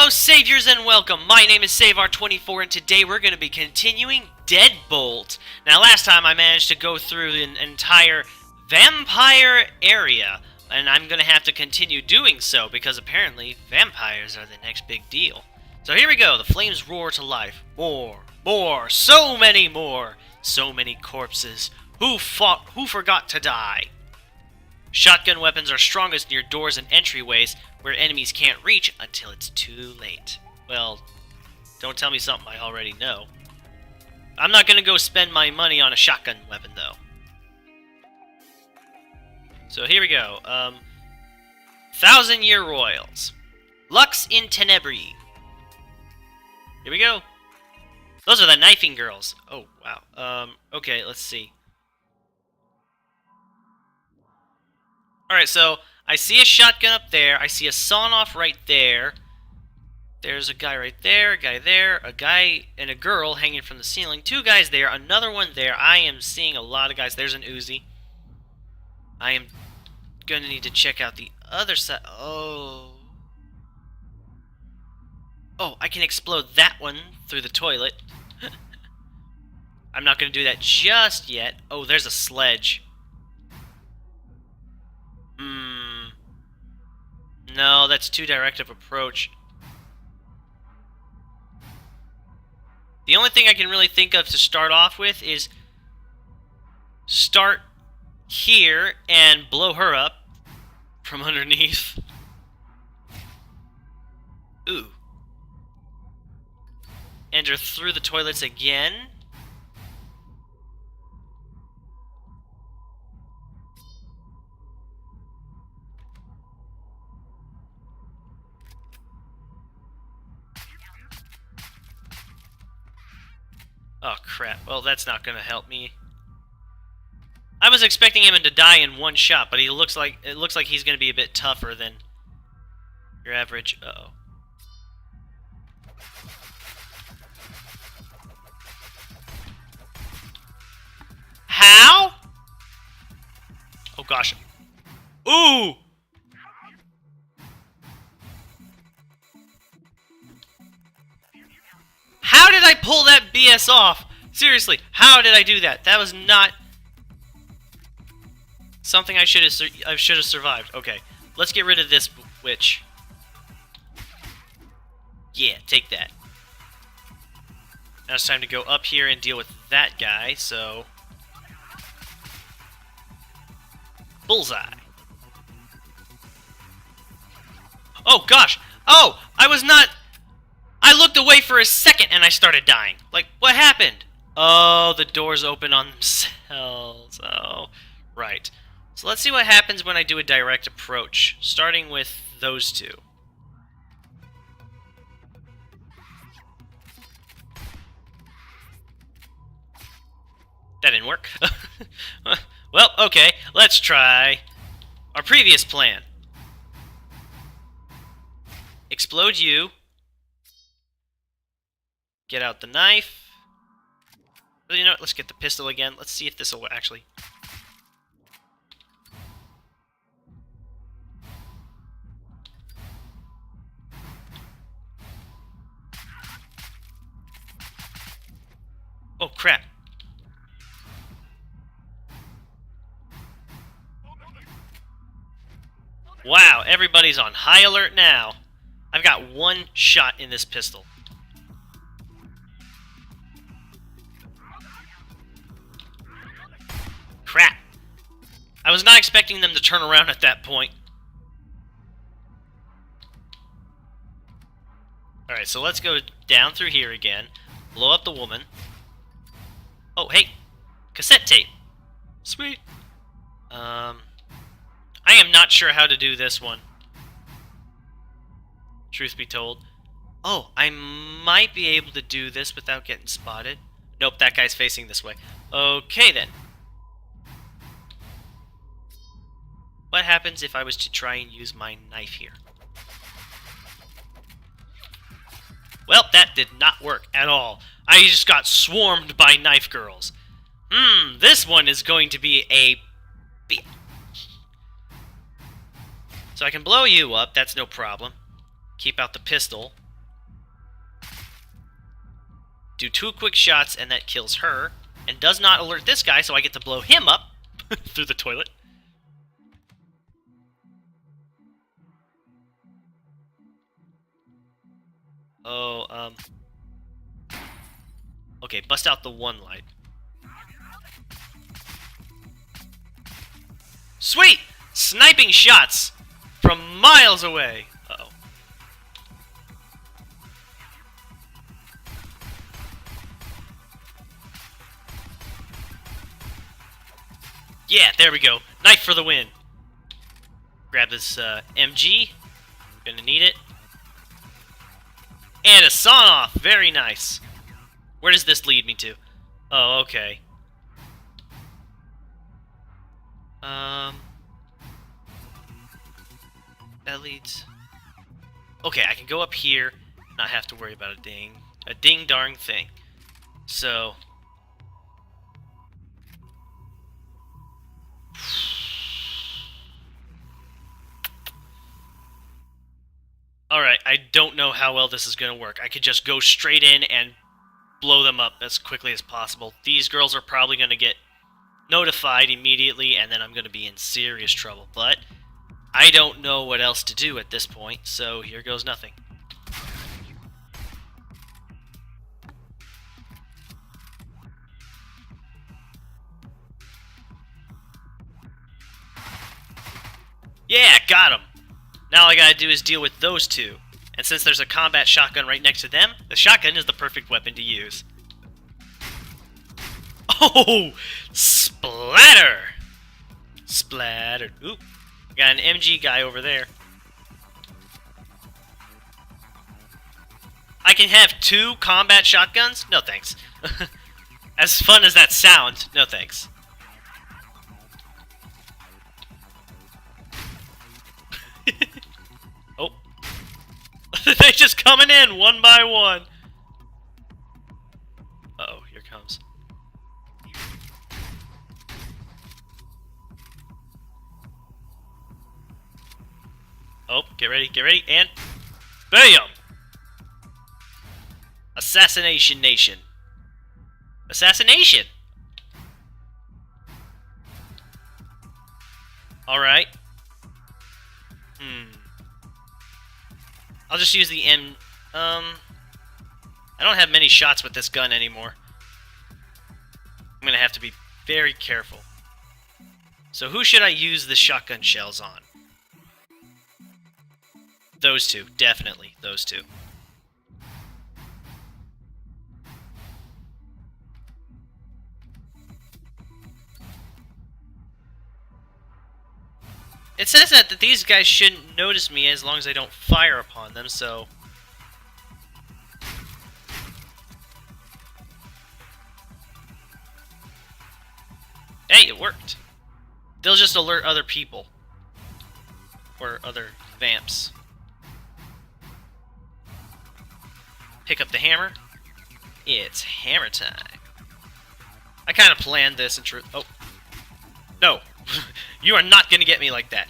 Hello, Saviors, and welcome. My name is SaveR24, and today we're going to be continuing Deadbolt. Now, last time I managed to go through an entire vampire area, and I'm going to have to continue doing so, because apparently vampires are the next big deal. So here we go. The flames roar to life. More, so many more. So many corpses. Who forgot to die? Shotgun weapons are strongest near doors and entryways, where enemies can't reach until it's too late. Well, don't tell me something I already know. I'm not gonna go spend my money on a shotgun weapon, though. So here we go. 1,000-Year Royals. Lux in Tenebri. Here we go. Those are the knifing girls. Oh, wow. Okay, let's see. Alright, so I see a shotgun up there. I see a sawn-off right there. There's a guy right there, a guy there, a guy and a girl hanging from the ceiling. Two guys there, another one there. I am seeing a lot of guys. There's an Uzi. I am going to need to check out the other side. Oh, I can explode that one through the toilet. I'm not going to do that just yet. Oh, there's a sledge. No, that's too direct of approach. The only thing I can really think of to start off with is start here and blow her up from underneath. Ooh. Enter through the toilets again. Oh, crap. Well, that's not going to help me. I was expecting him to die in one shot, but it looks like he's going to be a bit tougher than your average. Uh-oh. How? Oh, gosh. Ooh! How did I pull that BS off? Seriously, how did I do that? That was not something I should have survived. Okay, let's get rid of this witch. Yeah, take that. Now it's time to go up here and deal with that guy, so bullseye. Oh gosh. Oh, I looked away for a second and I started dying. Like, what happened? Oh, the doors open on themselves. Oh, right. So let's see what happens when I do a direct approach, starting with those two. That didn't work. Well, okay, let's try our previous plan. Explode you. Get out the knife. You know what? Let's get the pistol again. Let's see if this will actually... Oh, crap. Wow, everybody's on high alert now. I've got one shot in this pistol. Crap. I was not expecting them to turn around at that point. Alright, so let's go down through here again. Blow up the woman. Oh, hey! Cassette tape. Sweet. I am not sure how to do this one. Truth be told. Oh, I might be able to do this without getting spotted. Nope, that guy's facing this way. Okay, then. What happens if I was to try and use my knife here? Well, that did not work at all. I just got swarmed by knife girls. This one is going to be a bitch. So I can blow you up, that's no problem. Keep out the pistol. do 2 quick shots, and that kills her, and does not alert this guy, so I get to blow him up through the toilet. Oh, okay, bust out the 1 light. Sweet! Sniping shots from miles away. Uh-oh. Yeah, there we go. Knife for the win. Grab this MG. Gonna need it. And a sawn-off. Very nice. Where does this lead me to? Oh, okay. That leads... Okay, I can go up here, not have to worry about a ding-darn thing. So... Alright, I don't know how well this is going to work. I could just go straight in and blow them up as quickly as possible. These girls are probably going to get notified immediately, and then I'm going to be in serious trouble. But I don't know what else to do at this point, so here goes nothing. Yeah, got him! Now all I gotta do is deal with those 2. And since there's a combat shotgun right next to them, the shotgun is the perfect weapon to use. Oh! Splatter! Splattered. Oop. Got an MG guy over there. I can have 2 combat shotguns? No thanks. As fun as that sounds, no thanks. Oh. They just coming in one by one. Uh-oh, here comes. Oh, get ready, and... BAM! Assassination Nation. Assassination! Alright. I'll just use the I don't have many shots with this gun anymore. I'm gonna have to be very careful. So who should I use the shotgun shells on? Those 2, definitely, those 2. It says that these guys shouldn't notice me as long as I don't fire upon them, so... Hey, it worked! They'll just alert other people. Or other vamps. Pick up the hammer. It's hammer time. I kind of planned this in truth. Oh. No. You are not going to get me like that.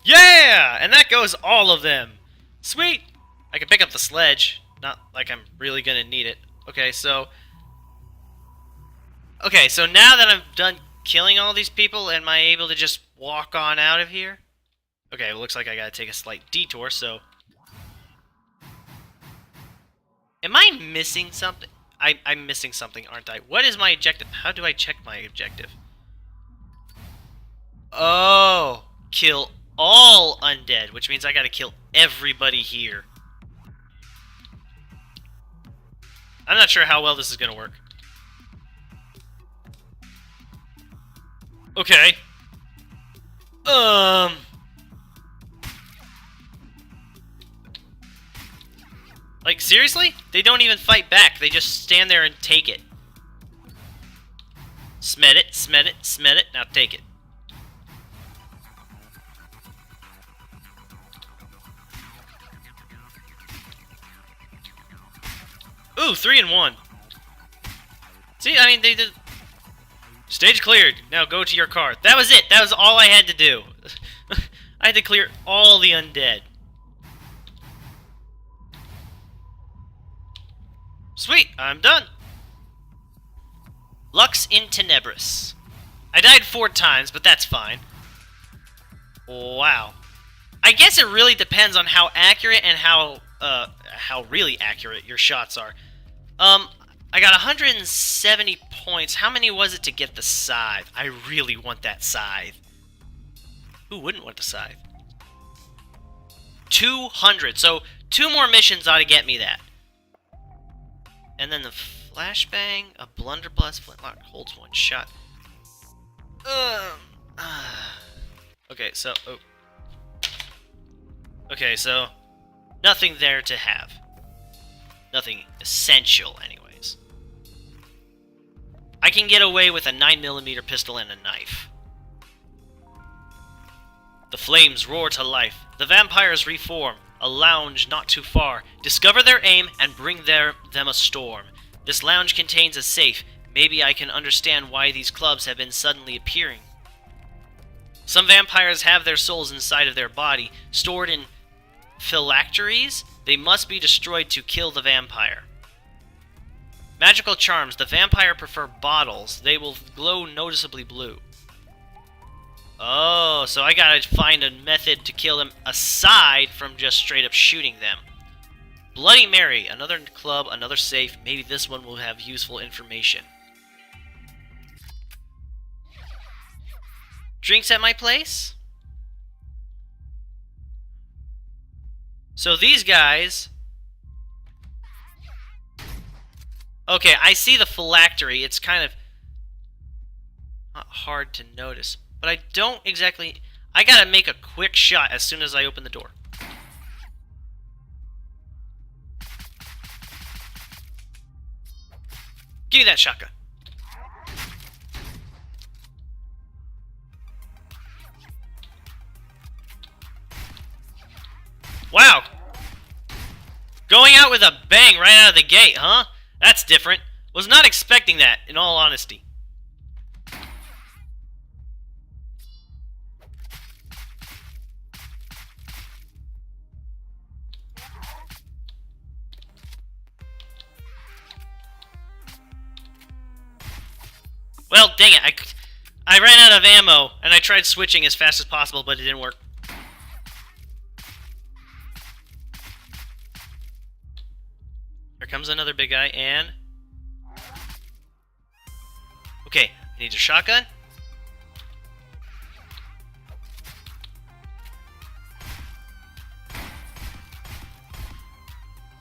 Yeah! And that goes all of them. Sweet! I can pick up the sledge. Not like I'm really going to need it. Okay, so now that I'm done killing all these people, am I able to just walk on out of here? Okay, it looks like I gotta take a slight detour, so... Am I missing something? I'm missing something, aren't I? What is my objective? How do I check my objective? Oh! Kill all undead, which means I gotta kill everybody here. I'm not sure how well this is gonna work. Okay. Like, seriously? They don't even fight back. They just stand there and take it. Smet it, smet it, smet it. Now take it. Ooh, 3 and 1. See, I mean, they did... Stage cleared. Now go to your car. That was it. That was all I had to do. I had to clear all the undead. Sweet, I'm done. Lux in Tenebris. I died 4 times, but that's fine. Wow. I guess it really depends on how accurate and how really accurate your shots are. I got 170 points. How many was it to get the scythe? I really want that scythe. Who wouldn't want the scythe? 200. So 2 more missions ought to get me that. And then the flashbang, a blunderbuss, flintlock holds 1 shot. Okay, so okay, so nothing there to have. Nothing essential, anyways. I can get away with a 9mm pistol and a knife. The flames roar to life. The vampires reform. A lounge not too far. Discover their aim and bring them a storm. This lounge contains a safe. Maybe I can understand why these clubs have been suddenly appearing. Some vampires have their souls inside of their body, stored in phylacteries. They must be destroyed to kill the vampire. Magical charms. The vampire prefer bottles. They will glow noticeably blue. Oh, so I gotta find a method to kill them aside from just straight up shooting them. Bloody Mary. Another club, another safe. Maybe this one will have useful information. Drinks at my place? So these guys... Okay, I see the phylactery. It's kind of not hard to notice. But I don't exactly... I gotta make a quick shot as soon as I open the door. Give me that shotgun. Wow! Going out with a bang right out of the gate, huh? That's different. Was not expecting that, in all honesty. Well, dang it. I ran out of ammo, and I tried switching as fast as possible, but it didn't work. Here comes another big guy, and... Okay, I need a shotgun.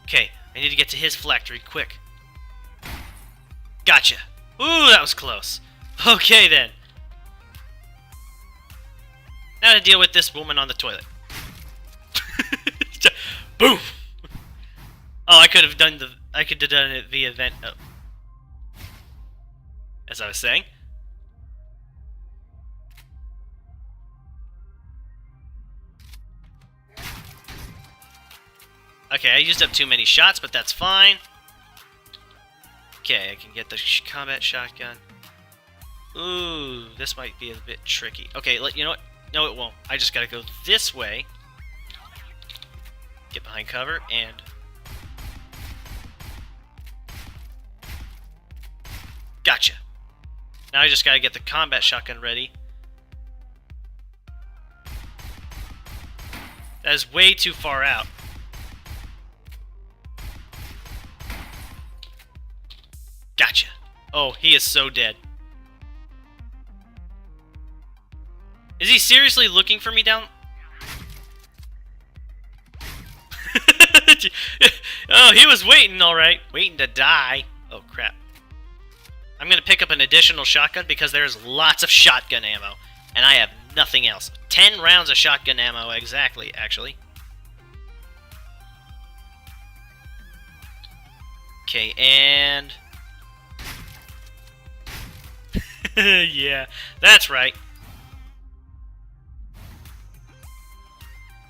Okay, I need to get to his phylactery quick. Gotcha. Ooh, that was close. Okay, then. Now to deal with this woman on the toilet. Boom! Oh, I could have done it via vent. Oh. As I was saying. Okay, I used up too many shots, but that's fine. Okay, I can get the combat shotgun. Ooh, this might be a bit tricky. Okay, you know what? No, it won't. I just gotta go this way. Get behind cover, and... Gotcha. Now I just gotta get the combat shotgun ready. That is way too far out. Gotcha. Oh, he is so dead. Is he seriously looking for me down? Oh, he was waiting, alright. Waiting to die. Oh, crap. I'm going to pick up an additional shotgun because there's lots of shotgun ammo. And I have nothing else. 10 rounds of shotgun ammo, exactly, actually. Okay, and... yeah, that's right.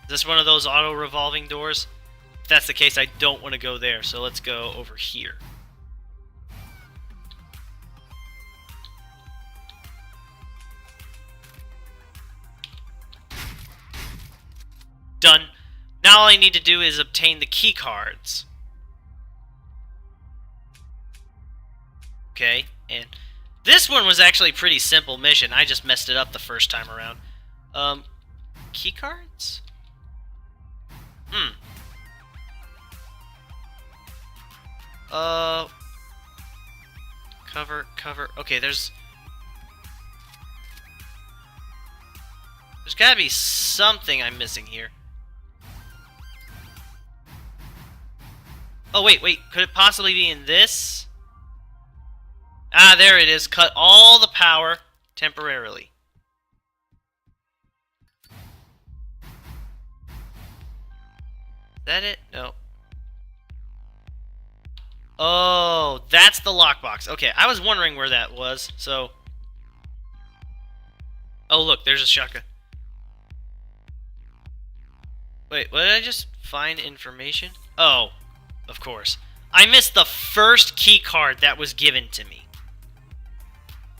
Is this one of those auto-revolving doors? If that's the case, I don't want to go there, so let's go over here. Done. Now all I need to do is obtain the key cards. Okay, and this one was actually pretty simple mission. I just messed it up the first time around. Key cards? Cover. Okay, there's gotta be something I'm missing here. Oh, wait. Could it possibly be in this? Ah, there it is. Cut all the power temporarily. Is that it? No. Oh, that's the lockbox. Okay, I was wondering where that was, so... Oh, look, there's a shotgun. Wait, what did I just find information? Oh, of course. I missed the first key card that was given to me.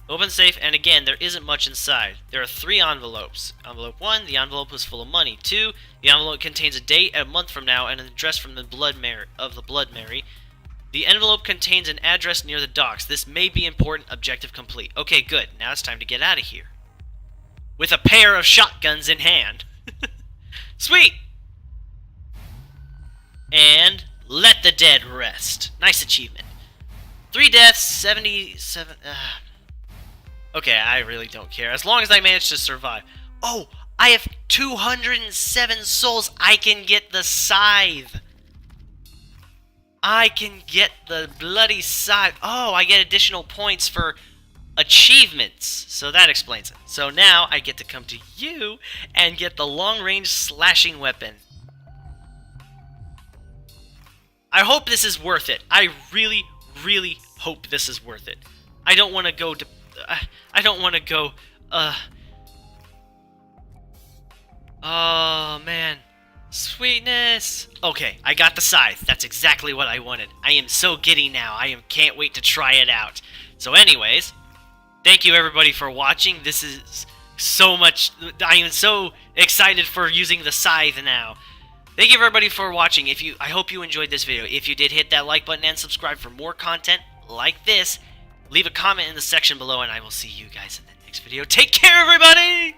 Open safe, and again, there isn't much inside. There are 3 envelopes. Envelope 1, the envelope was full of money. 2, the envelope contains a date a month from now and an address from the Blood Mary. The envelope contains an address near the docks. This may be important. Objective complete. Okay, good. Now it's time to get out of here. With a pair of shotguns in hand. Sweet! And let the dead rest. Nice achievement. 3 deaths, 77... Okay, I really don't care. As long as I manage to survive. Oh, I have 207 souls. I can get the scythe. I can get the bloody scythe. Oh, I get additional points for achievements. So that explains it. So now I get to come to you and get the long-range slashing weapon. I hope this is worth it. I really, really hope this is worth it. I don't want to go to... Oh, man. Sweetness. Okay, I got the scythe. That's exactly what I wanted. I am so giddy now. Can't wait to try it out. So anyways, thank you everybody for watching. This is so much... I am so excited for using the scythe now. Thank you everybody for watching. I hope you enjoyed this video. If you did, hit that like button and subscribe for more content like this. Leave a comment in the section below, and I will see you guys in the next video. Take care, everybody!